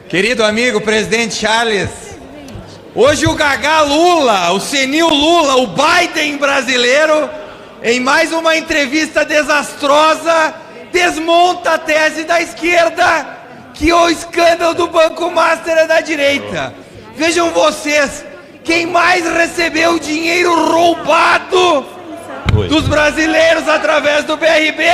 Querido amigo presidente Charles, hoje o Gagá Lula, o senil Lula, o Biden brasileiro, em mais uma entrevista desastrosa, desmonta a tese da esquerda que o escândalo do Banco Master é da direita. Vejam vocês, quem mais recebeu dinheiro roubado dos brasileiros através do BRB?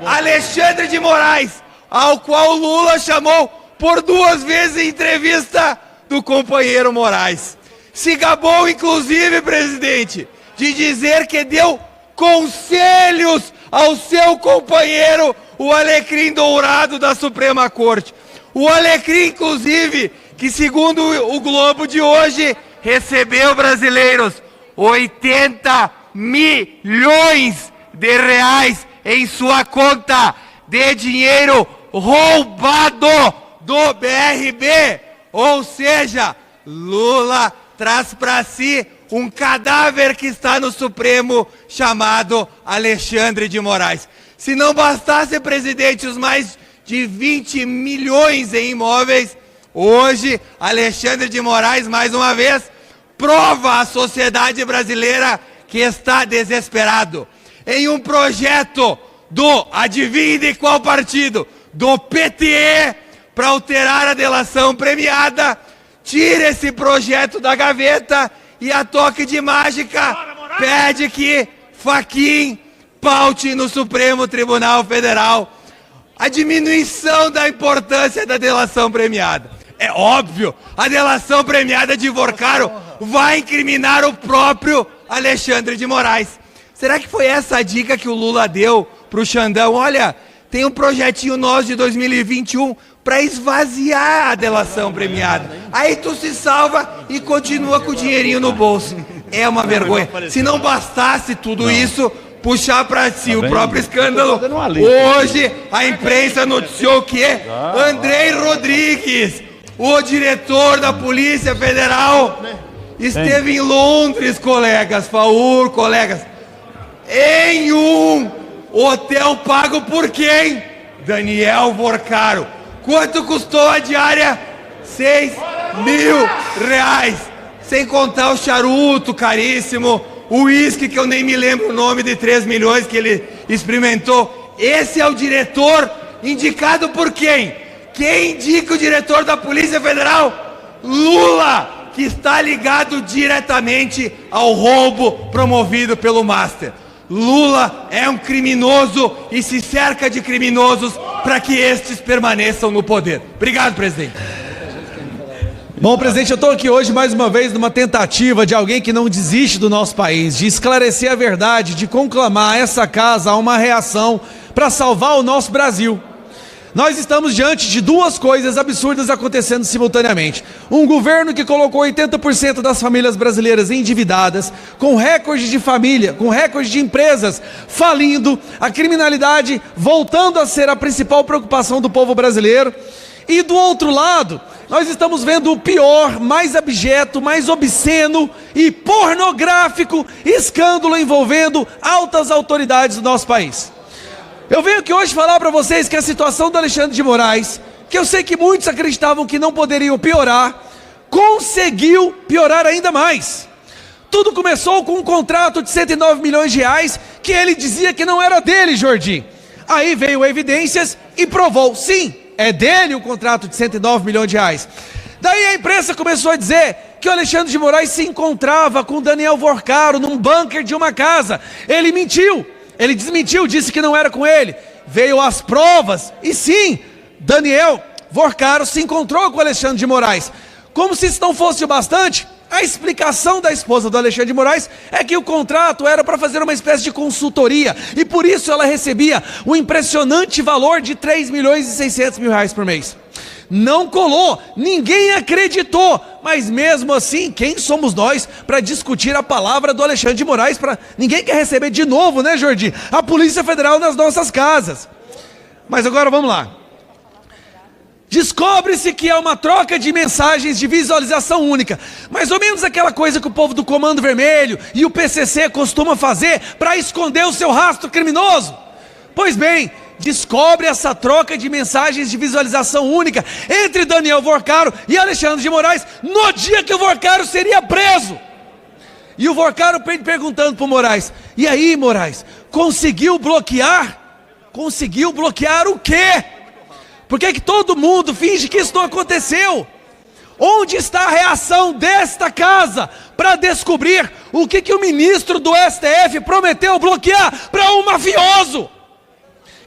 Alexandre de Moraes, ao qual Lula chamou por 2 vezes em entrevista do companheiro Moraes. Se gabou, inclusive, presidente, de dizer que deu conselhos ao seu companheiro, o Alecrim Dourado da Suprema Corte. O Alecrim, inclusive, que segundo o Globo de hoje, recebeu, brasileiros, 80 milhões de reais em sua conta de dinheiro roubado do BRB. Ou seja, Lula traz para si um cadáver que está no Supremo chamado Alexandre de Moraes. Se não bastasse, presidente, os mais de 20 milhões em imóveis, hoje Alexandre de Moraes, mais uma vez, prova à sociedade brasileira que está desesperado. Em um projeto do, adivinhe de qual partido? Do PTE, para alterar a delação premiada, tira esse projeto da gaveta e a toque de mágica pede que Fachin paute no Supremo Tribunal Federal a diminuição da importância da delação premiada. É óbvio, a delação premiada de Vorcaro vai incriminar o próprio Alexandre de Moraes. Será que foi essa a dica que o Lula deu para o Xandão? Olha, tem um projetinho nosso de 2021 para esvaziar a delação premiada. Aí tu se salva e continua com o dinheirinho no bolso. É uma vergonha. Se não bastasse tudo isso, puxar para si o próprio escândalo, hoje a imprensa noticiou que Andrei Rodrigues, o diretor da Polícia Federal, esteve em Londres, colegas, em um hotel pago por quem? Daniel Vorcaro. Quanto custou a diária? 6 mil reais. Sem contar o charuto caríssimo, o uísque que eu nem me lembro o nome, de 3 milhões que ele experimentou. Esse é o diretor indicado por quem? Quem indica o diretor da Polícia Federal? Lula, que está ligado diretamente ao roubo promovido pelo Master. Lula é um criminoso e se cerca de criminosos para que estes permaneçam no poder. Obrigado, presidente. Bom, presidente, eu estou aqui hoje mais uma vez numa tentativa de alguém que não desiste do nosso país, de esclarecer a verdade, de conclamar essa casa a uma reação para salvar o nosso Brasil. Nós estamos diante de 2 coisas absurdas acontecendo simultaneamente. Um governo que colocou 80% das famílias brasileiras endividadas, com recorde de família, com recorde de empresas falindo, a criminalidade voltando a ser a principal preocupação do povo brasileiro. E do outro lado, nós estamos vendo o pior, mais abjeto, mais obsceno e pornográfico escândalo envolvendo altas autoridades do nosso país. Eu venho aqui hoje falar para vocês que a situação do Alexandre de Moraes, que eu sei que muitos acreditavam que não poderiam piorar, conseguiu piorar ainda mais. Tudo começou com um contrato de 109 milhões de reais que ele dizia que não era dele, Jordi. Aí veio evidências e provou, sim, é dele o contrato de 109 milhões de reais. Daí a imprensa começou a dizer que o Alexandre de Moraes se encontrava com Daniel Vorcaro num bunker de uma casa. Ele mentiu. Ele desmentiu, disse que não era com ele. Veio as provas e sim, Daniel Vorcaro se encontrou com o Alexandre de Moraes. Como se isso não fosse o bastante, a explicação da esposa do Alexandre de Moraes é que o contrato era para fazer uma espécie de consultoria e por isso ela recebia um impressionante valor de 3 milhões e 600 mil reais por mês. Não colou, ninguém acreditou, mas mesmo assim, quem somos nós para discutir a palavra do Alexandre de Moraes? Ninguém quer receber de novo, né, Jordi, a Polícia Federal nas nossas casas. Mas agora vamos lá. Descobre-se que é uma troca de mensagens de visualização única, mais ou menos aquela coisa que o povo do Comando Vermelho e o PCC costuma fazer para esconder o seu rastro criminoso. Pois bem, descobre essa troca de mensagens de visualização única entre Daniel Vorcaro e Alexandre de Moraes no dia que o Vorcaro seria preso. E o Vorcaro perguntando para o Moraes: e aí, Moraes, conseguiu bloquear? Conseguiu bloquear o quê? Por que todo mundo finge que isso não aconteceu? Onde está a reação desta casa para descobrir o que o ministro do STF prometeu bloquear para um mafioso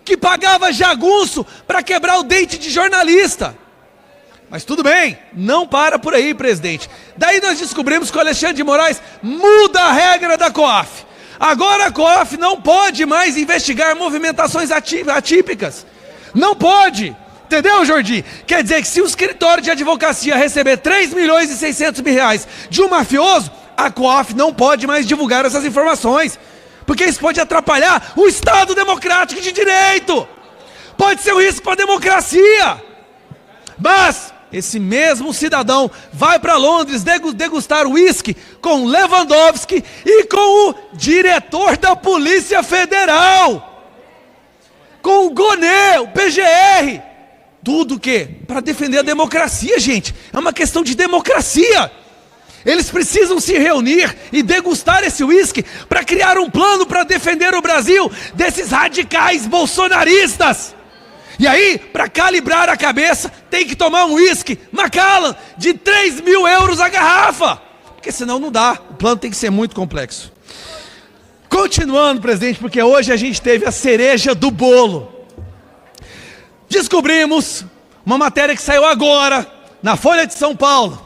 que pagava jagunço para quebrar o dente de jornalista? Mas tudo bem, não para por aí, presidente. Daí nós descobrimos que o Alexandre de Moraes muda a regra da COAF. Agora a COAF não pode mais investigar movimentações atípicas. Não pode. Entendeu, Jordi? Quer dizer que se o escritório de advocacia receber 3.600.000 reais de um mafioso, a COAF não pode mais divulgar essas informações. Porque isso pode atrapalhar o Estado democrático de direito. Pode ser um risco para a democracia. Mas esse mesmo cidadão vai para Londres degustar uísque com Lewandowski e com o diretor da Polícia Federal, com o Gonê, o PGR. Tudo o quê? Para defender a democracia, gente. É uma questão de democracia. Eles precisam se reunir e degustar esse uísque para criar um plano para defender o Brasil desses radicais bolsonaristas. E aí, para calibrar a cabeça, tem que tomar um uísque Macallan de 3.000 euros a garrafa. Porque senão não dá, o plano tem que ser muito complexo. Continuando, presidente, porque hoje a gente teve a cereja do bolo. Descobrimos, uma matéria que saiu agora, na Folha de São Paulo,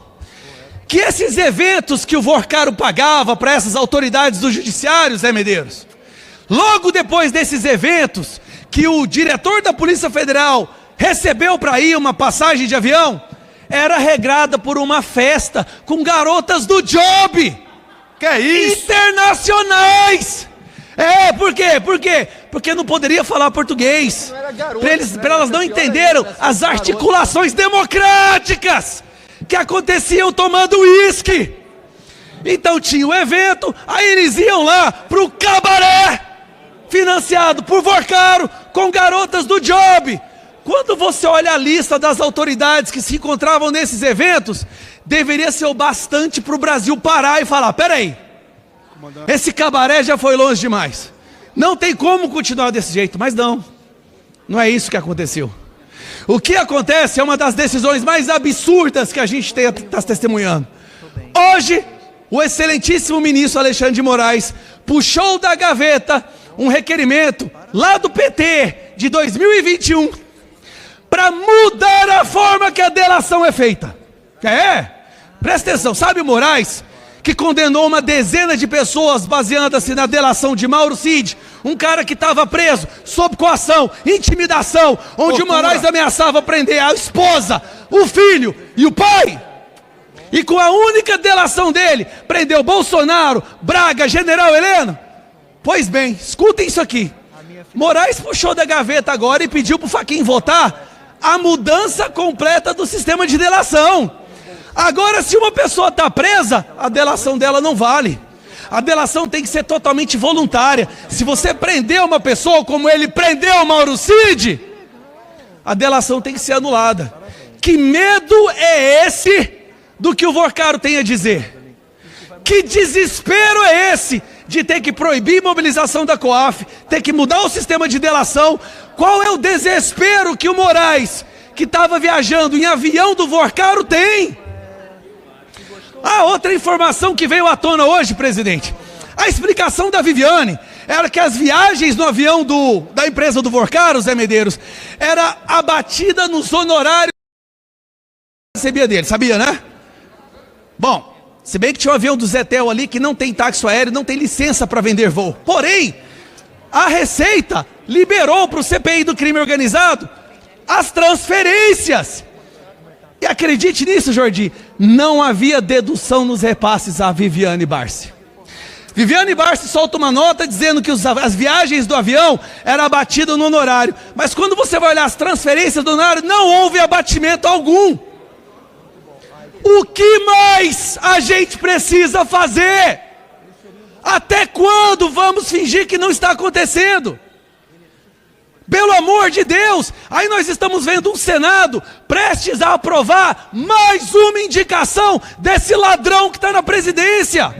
que esses eventos que o Vorcaro pagava para essas autoridades do judiciário, Zé Medeiros, logo depois desses eventos, que o diretor da Polícia Federal recebeu para ir uma passagem de avião, era regrada por uma festa com garotas do Job. Que é isso? Internacionais. Por quê? Por quê? Porque não poderia falar português. Para elas não entenderam as articulações democráticas que aconteciam tomando uísque. Então tinha o evento, aí eles iam lá para o cabaré, financiado por Vorcaro, com garotas do Job. Quando você olha a lista das autoridades que se encontravam nesses eventos, deveria ser o bastante para o Brasil parar e falar: peraí, esse cabaré já foi longe demais, não tem como continuar desse jeito. Mas não é isso que aconteceu. O que acontece é uma das decisões mais absurdas que a gente está testemunhando. Hoje, o excelentíssimo ministro Alexandre de Moraes puxou da gaveta um requerimento lá do PT de 2021 para mudar a forma que a delação é feita. Presta atenção, sabe o Moraes, que condenou uma dezena de pessoas baseando-se na delação de Mauro Cid, um cara que estava preso sob coação, intimidação, onde o Moraes ameaçava prender a esposa, o filho e o pai. E com a única delação dele, prendeu Bolsonaro, Braga, General Heleno. Pois bem, escutem isso aqui. Moraes puxou da gaveta agora e pediu para o Fachin votar a mudança completa do sistema de delação. Agora, se uma pessoa está presa, a delação dela não vale. A delação tem que ser totalmente voluntária. Se você prender uma pessoa como ele prendeu o Mauro Cid, a delação tem que ser anulada. Que medo é esse do que o Vorcaro tem a dizer? Que desespero é esse de ter que proibir mobilização da COAF, ter que mudar o sistema de delação? Qual é o desespero que o Moraes, que estava viajando em avião do Vorcaro, tem? Outra informação que veio à tona hoje, presidente. A explicação da Viviane era que as viagens no avião da empresa do Vorcaro, Zé Medeiros, era abatida nos honorários que recebia dele, sabia, né? Bom, se bem que tinha um avião do Zetel ali que não tem táxi aéreo, não tem licença para vender voo. Porém, a Receita liberou para o CPI do crime organizado as transferências. E acredite nisso, Jordi, não havia dedução nos repasses a Viviane Barsi. Viviane Barsi solta uma nota dizendo que as viagens do avião eram abatidas no honorário. Mas quando você vai olhar as transferências do honorário, não houve abatimento algum. O que mais a gente precisa fazer? Até quando vamos fingir que não está acontecendo? Pelo amor de Deus! Aí nós estamos vendo um Senado prestes a aprovar mais uma indicação desse ladrão que está na presidência.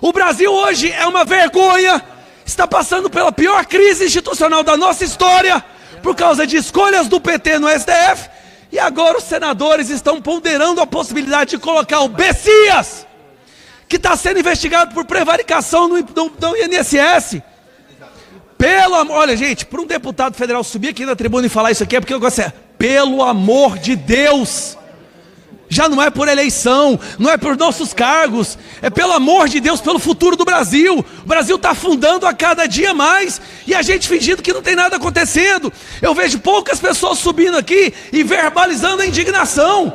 O Brasil hoje é uma vergonha, está passando pela pior crise institucional da nossa história, por causa de escolhas do PT no STF, e agora os senadores estão ponderando a possibilidade de colocar o Bessias, que está sendo investigado por prevaricação no INSS. Olha, gente, para um deputado federal subir aqui na tribuna e falar isso aqui é porque eu gosto pelo amor de Deus. Já não é por eleição, não é por nossos cargos, é pelo amor de Deus, pelo futuro do Brasil. O Brasil está afundando a cada dia mais e a gente fingindo que não tem nada acontecendo. Eu vejo poucas pessoas subindo aqui e verbalizando a indignação.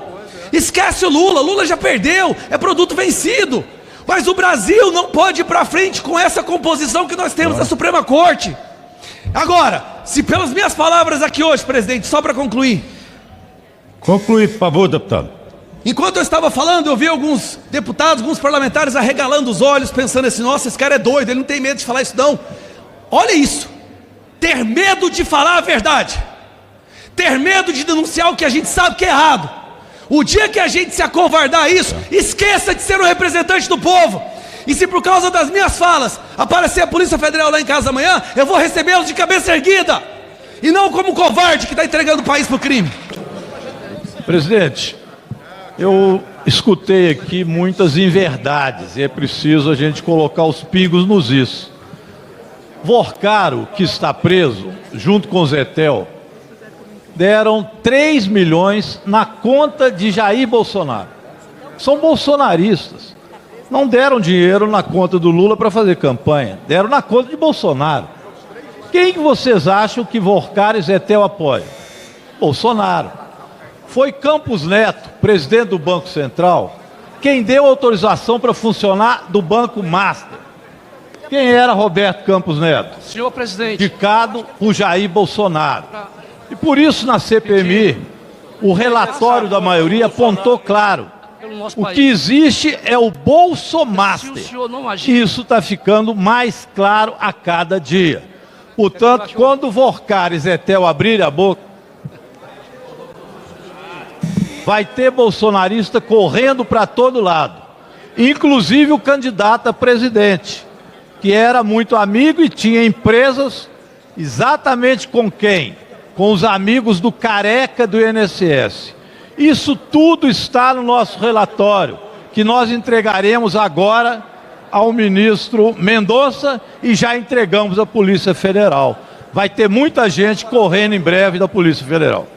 Esquece o Lula, Lula já perdeu, é produto vencido. Mas o Brasil não pode ir para frente com essa composição que nós temos na Suprema Corte. Agora, se pelas minhas palavras aqui hoje, presidente, só para concluir. Concluir, por favor, deputado. Enquanto eu estava falando, eu vi alguns deputados, alguns parlamentares arregalando os olhos, pensando assim, nossa, esse cara é doido, ele não tem medo de falar isso não. Olha isso, ter medo de falar a verdade, ter medo de denunciar o que a gente sabe que é errado. O dia que a gente se acovardar a isso, esqueça de ser um representante do povo. E se por causa das minhas falas aparecer a Polícia Federal lá em casa amanhã, eu vou recebê-los de cabeça erguida, e não como um covarde que está entregando o país para o crime. Presidente, eu escutei aqui muitas inverdades e é preciso a gente colocar os pingos nos is. Vorcaro, que está preso, junto com o Zetel, deram 3 milhões na conta de Jair Bolsonaro. São bolsonaristas. Não deram dinheiro na conta do Lula para fazer campanha. Deram na conta de Bolsonaro. Quem que vocês acham que Vorcaro e Zetel apoiam? Bolsonaro. Foi Campos Neto, presidente do Banco Central, quem deu autorização para funcionar do Banco Master. Quem era Roberto Campos Neto? Senhor presidente. Indicado por Jair Bolsonaro. E por isso na CPMI, o relatório da maioria apontou claro, o que existe é o Bolsomaster. Isso está ficando mais claro a cada dia. Portanto, quando Vorcaro e Zetel abrirem a boca, vai ter bolsonarista correndo para todo lado, inclusive o candidato a presidente, que era muito amigo e tinha empresas exatamente com quem? Com os amigos do careca do INSS. Isso tudo está no nosso relatório, que nós entregaremos agora ao ministro Mendonça e já entregamos à Polícia Federal. Vai ter muita gente correndo em breve da Polícia Federal.